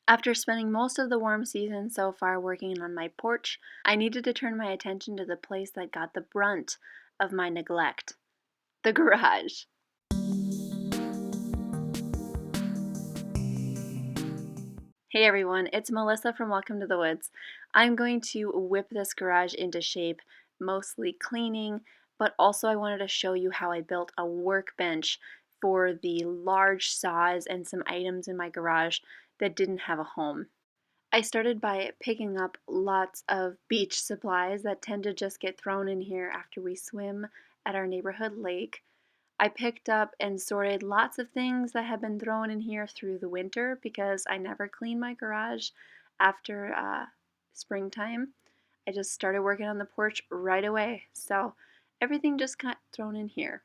After spending most of the warm season so far working on my porch, I needed to turn my attention to the place that got the brunt of my neglect, the garage. Hey everyone, it's Melissa from Welcome to the Woods. I'm going to whip this garage into shape, mostly cleaning, but also I wanted to show you how I built a workbench for the large saws and some items in my garage that didn't have a home. I started by picking up lots of beach supplies that tend to just get thrown in here after we swim at our neighborhood lake. I picked up and sorted lots of things that have been thrown in here through the winter because I never clean my garage after springtime. I just started working on the porch right away, so everything just got thrown in here.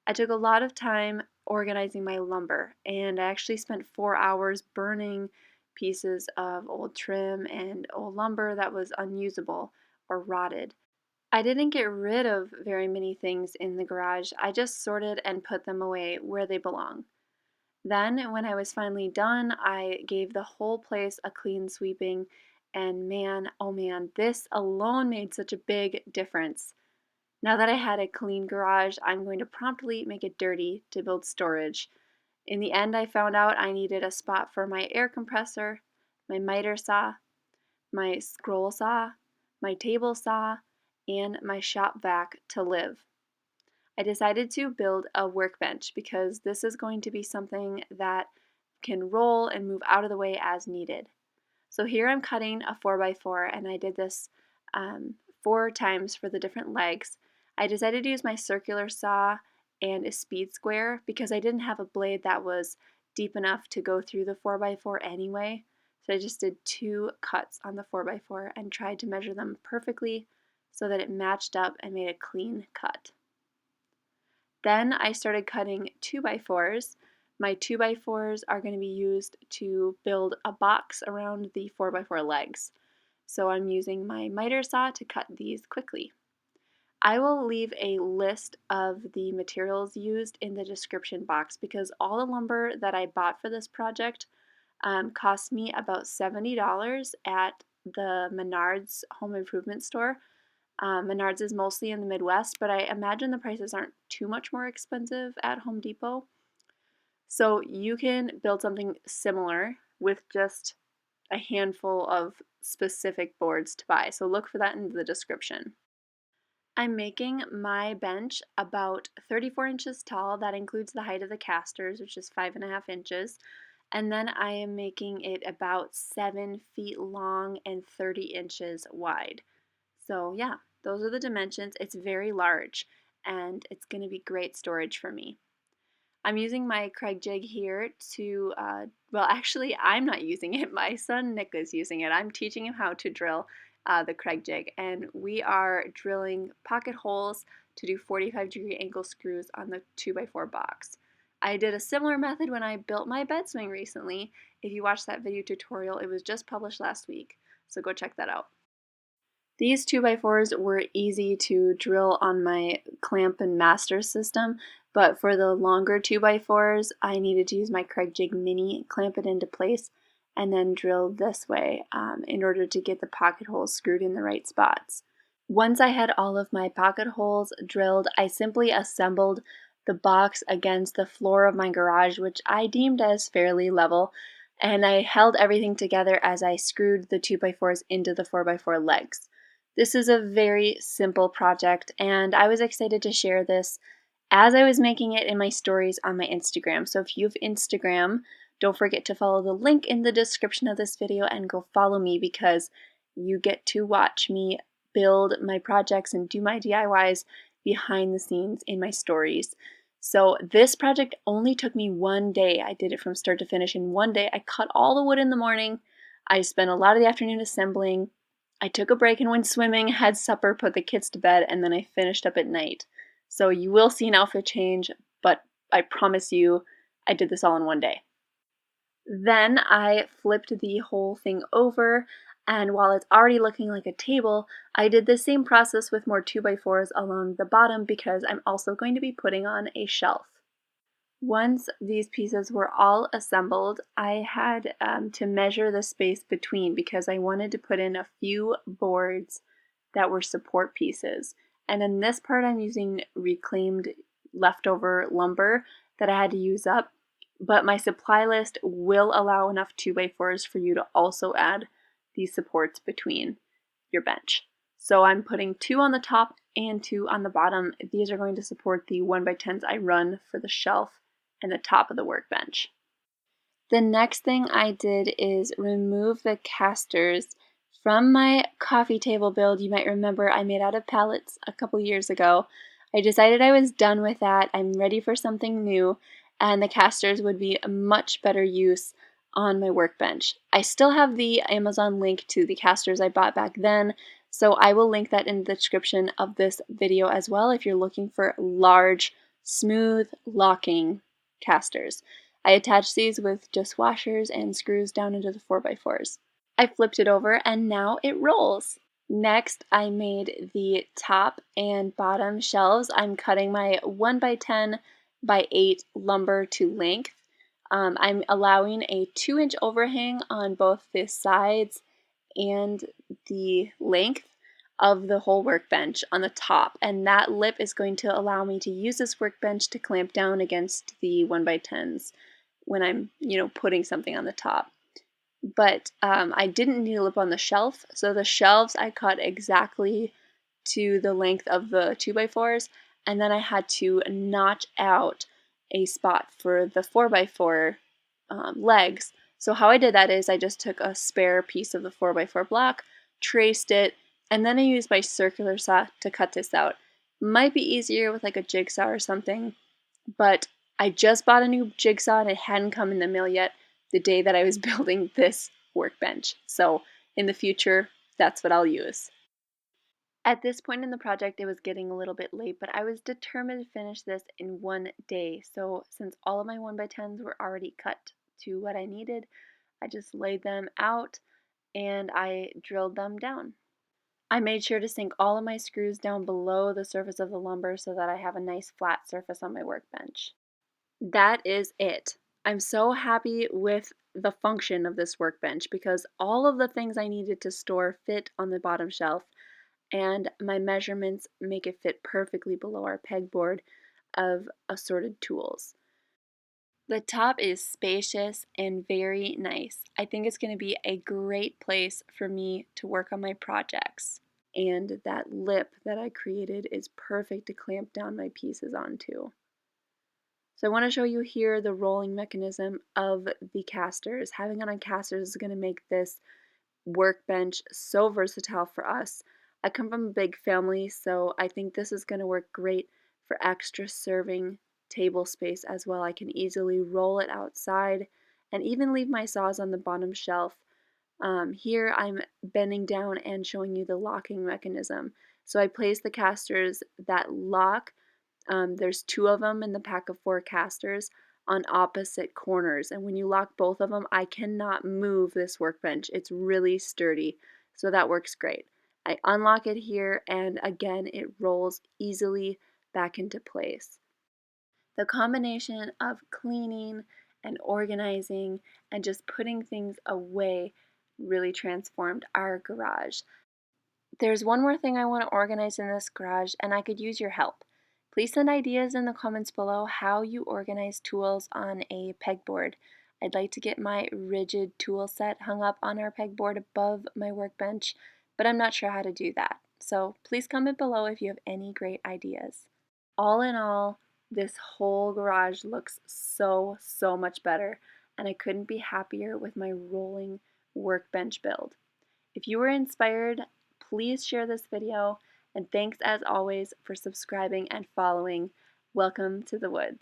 I took a lot of time organizing my lumber, and I actually spent 4 hours burning pieces of old trim and old lumber that was unusable or rotted. I didn't get rid of very many things in the garage. I just sorted and put them away where they belong. Then, when I was finally done, I gave the whole place a clean sweeping, and man, oh man, this alone made such a big difference. Now that I had a clean garage, I'm going to promptly make it dirty to build storage. In the end, I found out I needed a spot for my air compressor, my miter saw, my scroll saw, my table saw, and my shop vac to live. I decided to build a workbench because this is going to be something that can roll and move out of the way as needed. So here I'm cutting a 4x4, and I did this 4 times for the different legs. I decided to use my circular saw and a speed square because I didn't have a blade that was deep enough to go through the 4x4 anyway. So I just did 2 cuts on the 4x4 and tried to measure them perfectly so that it matched up and made a clean cut. Then I started cutting 2x4s. My 2x4s are going to be used to build a box around the 4x4 legs. So I'm using my miter saw to cut these quickly. I will leave a list of the materials used in the description box because all the lumber that I bought for this project cost me about $70 at the Menards home improvement store. Menards is mostly in the Midwest, but I imagine the prices aren't too much more expensive at Home Depot. So you can build something similar with just a handful of specific boards to buy. So look for that in the description. I'm making my bench about 34 inches tall. That includes the height of the casters, which is 5.5 inches. And then I am making it about 7 feet long and 30 inches wide. So yeah, those are the dimensions. It's very large, and it's going to be great storage for me. I'm using my Craig jig here to, well actually I'm not using it, my son Nick is using it. I'm teaching him how to drill the Craig jig, and we are drilling pocket holes to do 45-degree angle screws on the 2x4 box. I did a similar method when I built my bed swing recently. If you watched that video tutorial, it was just published last week, so go check that out. These 2x4s were easy to drill on my clamp and master system, but for the longer 2x4s, I needed to use my Craig Jig Mini, clamp it into place, and then drill this way in order to get the pocket holes screwed in the right spots. Once I had all of my pocket holes drilled, I simply assembled the box against the floor of my garage, which I deemed as fairly level, and I held everything together as I screwed the 2x4s into the 4x4 legs. This is a very simple project, and I was excited to share this as I was making it in my stories on my Instagram. So if you have Instagram, don't forget to follow the link in the description of this video and go follow me because you get to watch me build my projects and do my DIYs behind the scenes in my stories. So this project only took me 1 day. I did it from start to finish in 1 day. I cut all the wood in the morning. I spent a lot of the afternoon assembling. I took a break and went swimming, had supper, put the kids to bed, and then I finished up at night. So you will see an outfit change, but I promise you I did this all in 1 day. Then I flipped the whole thing over, and while it's already looking like a table, I did the same process with more 2x4s along the bottom because I'm also going to be putting on a shelf. Once these pieces were all assembled, I had to measure the space between because I wanted to put in a few boards that were support pieces. And in this part, I'm using reclaimed leftover lumber that I had to use up, but my supply list will allow enough 2x4s for you to also add these supports between your bench. So I'm putting 2 on the top and 2 on the bottom. These are going to support the 1x10s I run for the shelf and the top of the workbench. The next thing I did is remove the casters from my coffee table build. You might remember I made out of pallets a couple years ago. I decided I was done with that. I'm ready for something new, and the casters would be a much better use on my workbench. I still have the Amazon link to the casters I bought back then, so I will link that in the description of this video as well if you're looking for large, smooth locking casters. I attached these with just washers and screws down into the 4x4s. I flipped it over and now it rolls. Next, I made the top and bottom shelves. I'm cutting my 1x10 by 8 lumber to length. I'm allowing a 2-inch overhang on both the sides and the length of the whole workbench on the top, and that lip is going to allow me to use this workbench to clamp down against the 1x10s when I'm, putting something on the top. But I didn't need a lip on the shelf, so the shelves I cut exactly to the length of the 2x4s, and then I had to notch out a spot for the 4x4 legs. So how I did that is I just took a spare piece of the 4x4 block, traced it, and then I used my circular saw to cut this out. Might be easier with like a jigsaw or something, but I just bought a new jigsaw and it hadn't come in the mail yet the day that I was building this workbench. So in the future, that's what I'll use. At this point in the project, it was getting a little bit late, but I was determined to finish this in one day. So since all of my 1x10s were already cut to what I needed, I just laid them out and I drilled them down. I made sure to sink all of my screws down below the surface of the lumber so that I have a nice flat surface on my workbench. That is it. I'm so happy with the function of this workbench because all of the things I needed to store fit on the bottom shelf, and my measurements make it fit perfectly below our pegboard of assorted tools. The top is spacious and very nice. I think it's going to be a great place for me to work on my projects. And that lip that I created is perfect to clamp down my pieces onto. So I want to show you here the rolling mechanism of the casters. Having it on casters is going to make this workbench so versatile for us. I come from a big family, so I think this is going to work great for extra serving table space as well. I can easily roll it outside and even leave my saws on the bottom shelf. Here I'm bending down and showing you the locking mechanism. So I place the casters that lock. There's 2 of them in the pack of 4 casters on opposite corners, and when you lock both of them, I cannot move this workbench. It's really sturdy, so that works great. I unlock it here, and again, it rolls easily back into place. The combination of cleaning and organizing and just putting things away really transformed our garage. There's one more thing I want to organize in this garage, and I could use your help. Please send ideas in the comments below how you organize tools on a pegboard. I'd like to get my rigid tool set hung up on our pegboard above my workbench, but I'm not sure how to do that. So please comment below if you have any great ideas. All in all, this whole garage looks so much better, and I couldn't be happier with my rolling workbench build. If you were inspired, please share this video, and thanks as always for subscribing and following. Welcome to the woods.